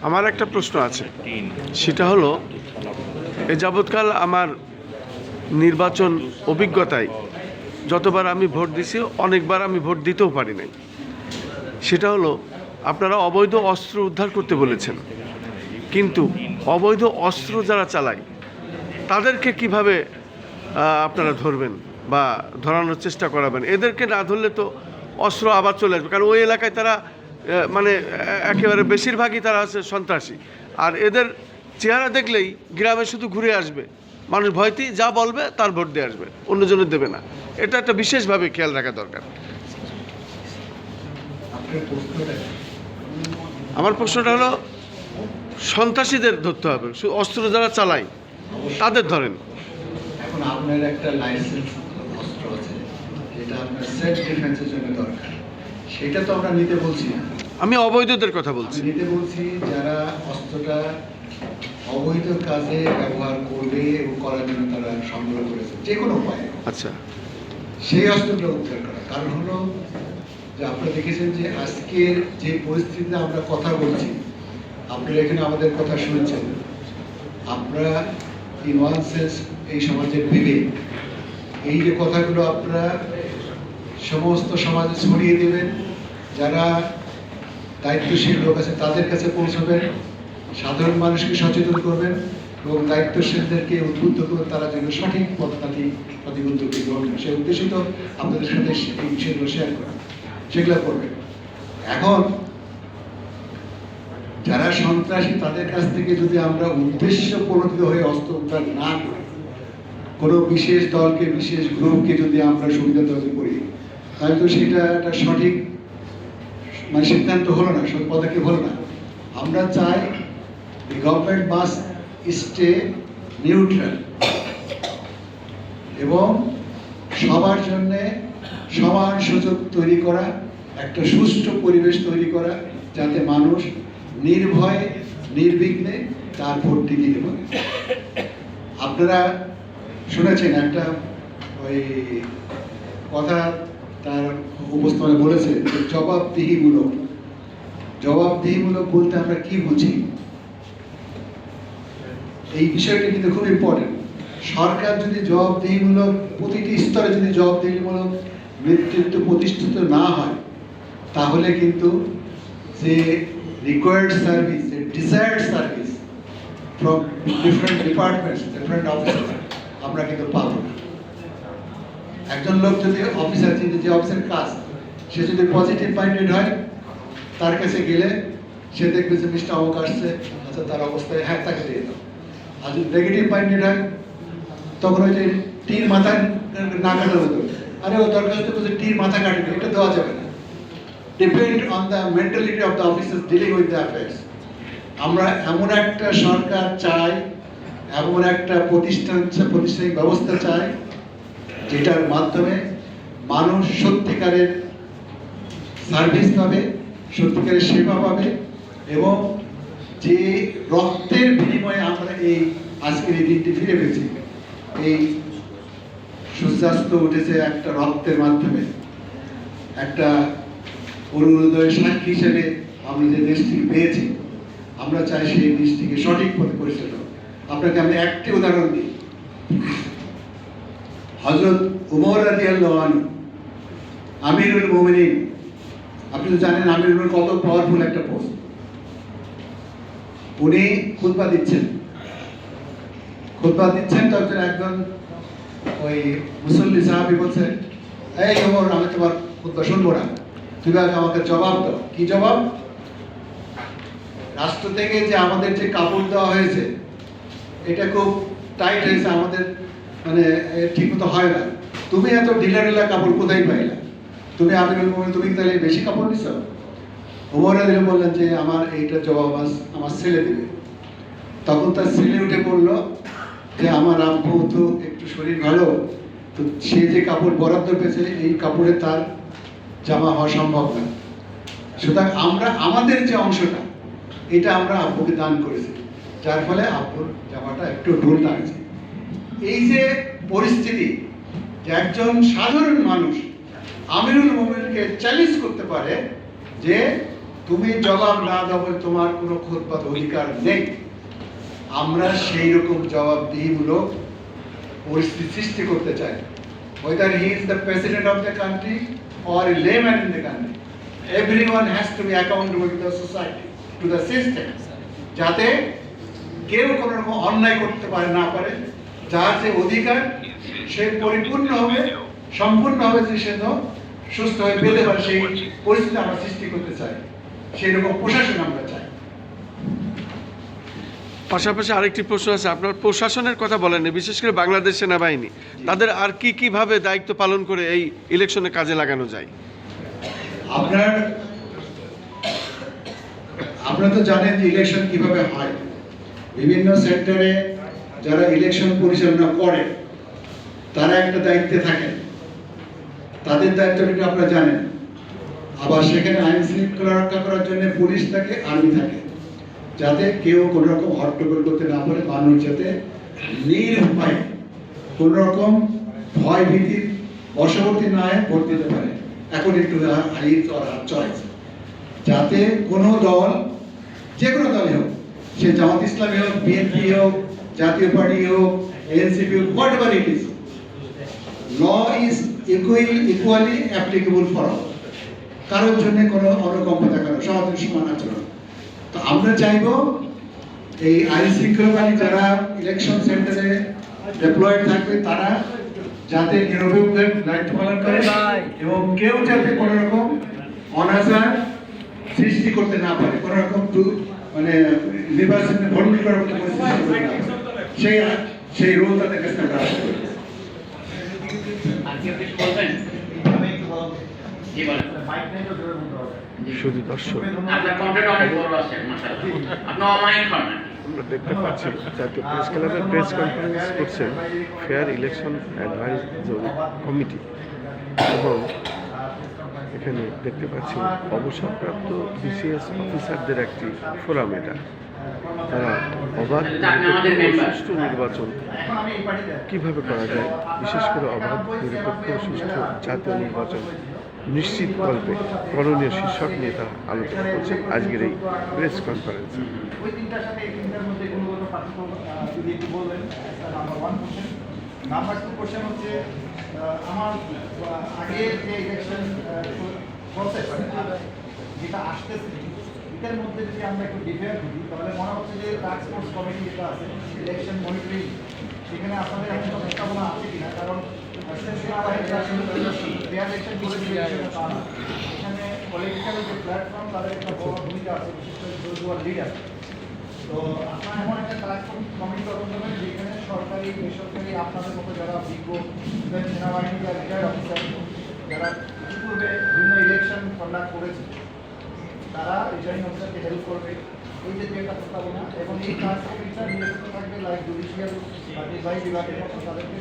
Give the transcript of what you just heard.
আমার একটা প্রশ্ন আছে, সেটা হলো এ যাবৎকাল আমার নির্বাচন অভিজ্ঞতায় যতবার আমি ভোট দিছি অনেকবার আমি ভোট দিতেও পারি নাই। সেটা হলো আপনারা অবৈধ অস্ত্র উদ্ধার করতে বলেছেন, কিন্তু অবৈধ অস্ত্র যারা চালায় তাদেরকে কিভাবে আপনারা ধরবেন বা ধরানোর চেষ্টা করাবেন? এদেরকে না ধরলে তো অস্ত্র আবার চলে আসবে, কারণ ওই এলাকায় তারা মানে একেবারে বেশিরভাগই তারা আছে সন্ত্রাসী। আর এদের চেহারা দেখলেই গ্রামে শুধু ঘুরে আসবে, মানুষ ভয়তেই যা বলবে তার ভোট দিয়ে আসবে, অন্যজনের দেবে না। এটা একটা বিশেষভাবে খেয়াল রাখা দরকার। আমার প্রশ্নটা হলো, সন্ত্রাসীদের ধরতে হবে, অস্ত্র যারা চালায় তাদের ধরেন। এখন আপনার একটা লাইসেন্স অস্ত্র আছে, যেটা আপনার সেলফ ডিফেন্সের জন্য দরকার, সেটা তো আমরা নিতে বলছি না। আমি অবৈধদের কথা বলছি। নিতে বলছি যারা অস্ত্রটা অবৈধ কাজে ব্যবহার করবে এবং করার জন্য তারা সংগ্রহ করেছে যে কোনো উপায়ে, আচ্ছা, সেই অস্ত্রটা উদ্ধার করা। কারণ হলো যে আপনারা দেখেছেন যে আজকের যে পরিস্থিতিতে আমরা কথা বলছি, আপনারা এখানে আমাদের কথা শুনছেন, আপনারা ইন ওয়ান সেন্স এই সমাজের বিবেক, এই যে কথাগুলো আপনারা সমস্ত সমাজে ছড়িয়ে দেবেন, যারা দায়িত্বশীল লোক আছে তাদের কাছে পৌঁছবেন, সাধারণ মানুষকে সচেতন করবেন এবং দায়িত্বশীলদেরকে উদ্বুদ্ধ করবেন তারা যেন সঠিক পদ্ধতি সঠিক উদ্যোগটি গ্রহণ করে। সেই উদ্দেশ্যে তো আপনাদের সাথে এই বিষয়গুলো শেয়ার করা, সেগুলো করবেন। এখন যারা সন্ত্রাসী তাদের কাছ থেকে যদি আমরা উদ্দেশ্য প্রণোদিত হয়ে অস্ত্র উদ্ধার না করি, কোনো বিশেষ দলকে বিশেষ গ্রুপকে যদি আমরা সুবিধা তৈরি করি, তাহলে তো সেটা একটা সঠিক মানে সিদ্ধান্ত হলো না, সঠিক পদক্ষেপ হলো না। আমরা চাই the government must stay neutral এবং সবার জন্য সমান সুযোগ তৈরি করা, একটা সুষ্ঠু পরিবেশ তৈরি করা, যাতে মানুষ নির্ভয়ে নির্বিঘ্নে তার ভোটটি দিতে পারে। আপনারা শুনেছেন একটা ওই কথা তার উপস্থাপনে বলেছে যে জবাবদিহিমূলক। জবাবদিহিমূলক বলতে আমরা কি বুঝি, এই বিষয়টা কিন্তু খুব ইম্পর্টেন্ট। সরকার যদি জবাবদিহিমূলক প্রতিটি স্তরে যদি জবাবদিহিমূলক নেতৃত্ব প্রতিষ্ঠিত না হয়, তাহলে কিন্তু যে required service, desired service from different departments, different officer আমরা কিন্তু পাবো না। একজন লোক যদি অফিসার, যে অফিসের কাজ, সে যদি পজিটিভ মাইন্ডেড হয়, তার কাছে গেলে সে দেখবে যে মিস্টার অমুক আসছে, আচ্ছা তার অবস্থায় হ্যাঁ তাকে দিয়ে দাও। আর যদি নেগেটিভ মাইন্ডেড হয়, তখন ওই যে তীর মাথা না কাটা হতো, আরে ও দরকার হচ্ছে তীর মাথা কাটবে, এটা দেওয়া যাবে না। Depend on the mentality of the officers dealing with the affairs. আমরা এমন একটা সরকার চাই, এমন একটা প্রতিষ্ঠানিক ব্যবস্থা চাই, যেটার মাধ্যমে মানুষ সত্যিকারের সার্ভিস পাবে, সত্যিকারের সেবা পাবে এবং যে রক্তের বিনিময়ে আমরা এই আজকের এই দিনটি ফিরে পেয়েছি, এই সূর্যাস্ত উঠেছে একটা রক্তের মাধ্যমে, একটা অরুণোদয়ের সাক্ষী হিসেবে আমরা যে দেশটিকে পেয়েছি, আমরা চাই সেই দেশটিকে সঠিক পথে পরিচালিত। আপনাকে আমি একটি উদাহরণ দিই। হযরত উমর রাদিয়াল্লাহু আনহু, আমিরুল মুমিনিন, আপনি তো জানেন আমিরুল কত পাওয়ারফুল একটা পোস্ট। উনি খুতবা দিচ্ছেন, তখন একজন ওই মুসল্লি সাহাবী বলছে, এই ওমর, আমি তোমার খুতবা শুনবো না, তুমি আগে আমাকে জবাব দাও। কি জবাব? রাষ্ট্র থেকে যে আমাদের যে কাপড় দেওয়া হয়েছে, এটা খুব টাইট হয়েছে, আমাদের মানে ঠিক মতো হয় না, তুমি এত ঢিলা ঢিলা কাপড় কোথায় পাইলা? তুমি আমিরুল মুমিনিন, তুমি তাহলে বেশি কাপড় নিচ্ছ? ওমর রাদিয়াল্লাহু বললেন যে আমার এইটা জবাব আমার ছেলে দিবে। তখন তার ছেলে উঠে বললো যে আমার আব্বু তো একটু শরীর ভালো, তো সে যে কাপড় বরাদ্দ পেয়েছে এই কাপড়ে তার জামা হওয়া সম্ভব না, সুতরাং আমরা আমাদের যে অংশটা এটা আমরা আব্বুকে দান করেছি, যার ফলে আব্বুর জামাটা একটু ঢোল লাগছে। এই যে পরিস্থিতি, যে একজন সাধারণ মানুষ আমিরুল মুমিনিনকে চ্যালেঞ্জ করতে পারে যে তুমি জবাব না দাও বলে তোমার কোনো খোদবাদ অধিকার নেই। আমরা সেই রকম জবাবদিহিমূলক পরিস্থিতি সৃষ্টি করতে চাই। Whether he is the president of the country or a layman in the country, everyone has to be accountable to the society, to the system, যাতে কেউ কোনো রকম অন্যায় করতে পারে না পারে, যার যে অধিকার সে পরিপূর্ণ হবে, সম্পূর্ণ হবে, যে সে তো সুস্থ হয়ে পেতে পারে, সেই পরিস্থিতি আমরা সৃষ্টি করতে চাই। সেই রকম প্রশাসন আমরা চাই। পাশাপাশি আরেকটি প্রশ্ন আছে, আপনার প্রশাসনের কথা বলেন, বিশেষ করে বাংলাদেশ সেনাবাহিনী, তাদের আর কি কিভাবে দায়িত্ব পালন করে এই ইলেকশনে কাজে লাগানো যায়? আপনারা তো জানেন যে ইলেকশন কিভাবে হয়। বিভিন্ন সেক্টরে যারা ইলেকশন পরিচালনা করে তারা একটা দায়িত্বে থাকেন, তাদের দায়িত্বটা আপনারা জানেন। আবার সেখানে আইন শৃঙ্খলা রক্ষা করার জন্য পুলিশ থাকে, আর্মি থাকে, যাতে কেউ কোনো রকম হট্টগোল করতে না পারে, মানুষ যাতে নির্ভয়ে কোনো রকম ভয় ভীতির বশবর্তী না হয়ে ভোট দিতে পারে, according to his or her choice. যাতে কোনো দল, যে কোনো দলই হোক, সে জামাত ইসলামী হোক, বিএনপি হোক, জাতীয় পার্টি হোক, এনসিপি হোক, whatever it is, law is equally applicable for all. কারোর জন্য কোনো অনুকম্পা দেখানো, সমাজের সমান আচরণ। তো আমরা চাইব এই আইন শৃঙ্খলাকারী যারা ইলেকশন সেন্টারে ডেপ্লয়েড থাকবে তারা যাতে নিরপেক্ষ দায়িত্ব পালন করে এবং কেউ যাতে কোনো রকম অনাচার সৃষ্টি করতে না পারে, কোনো রকম মানে নির্বাচনে ভণ্ডুল করার মতো পরিস্থিতি করতে না পারে, সেই রোল তাদের কাছে আমরা আশা করি। শুধু দর্শক, আমরা দেখতে পাচ্ছি জাতীয় প্রেস ক্লাবের প্রেস কনফারেন্স করছেন ফেয়ার ইলেকশন অ্যাডভাইজরি কমিটি, এবং এখানে দেখতে পাচ্ছি অবসরপ্রাপ্ত বিসিএস অফিসারদের একটি ফোরাম। এটা তারা অবাধ সুষ্ঠু নির্বাচন কিভাবে করা যায়, বিশেষ করে অবাধ নিরপেক্ষ সুষ্ঠু জাতীয় নির্বাচন নিশ্চিত কল্পে করণীয় শীর্ষক নিয়ে তারা আলোচনা করছেন আজকের এই প্রেস কনফারেন্সে। নাম্বার 2 কোশ্চেন হচ্ছে, আমার আগে যে ইলেকশন প্রসেস যেটা আসতেছে, এটার মধ্যে যদি আমরা একটু ডিফেয়ার করি তাহলে মনে হচ্ছে যে টাস্ক ফোর্স কমিটি যেটা আছে ইলেকশন মনিটরিং, সেখানে আপনাদের এখন প্রস্তাবনা আছে কিনা? কারণ এখানে পলিটিক্যাল যে প্ল্যাটফর্ম তাদের একটা বড় ভূমিকা আছে, বিশেষ করে লিডার। তো আপনার এমন একটা টাস্ক কমিটি গঠন করবেন যেখানে সরকারি, বেসরকারি, আপনাদের মতো যারা বিজ্ঞ সেনাবাহিনী বা রিটায়ার্ড অফিসার যারা ইতিপূর্বে বিভিন্ন ইলেকশন কন্ডাক্ট করেছে তারা রিটার্নিং অফিসারকে হেল্প করবে। এই যে একটা প্রস্তাবনা, এবং এই টাস্ক কমিটিটা নিয়োজিত থাকবে লাইক জুডিশিয়াল বা নির্বাহী বিভাগের মতো তাদেরকে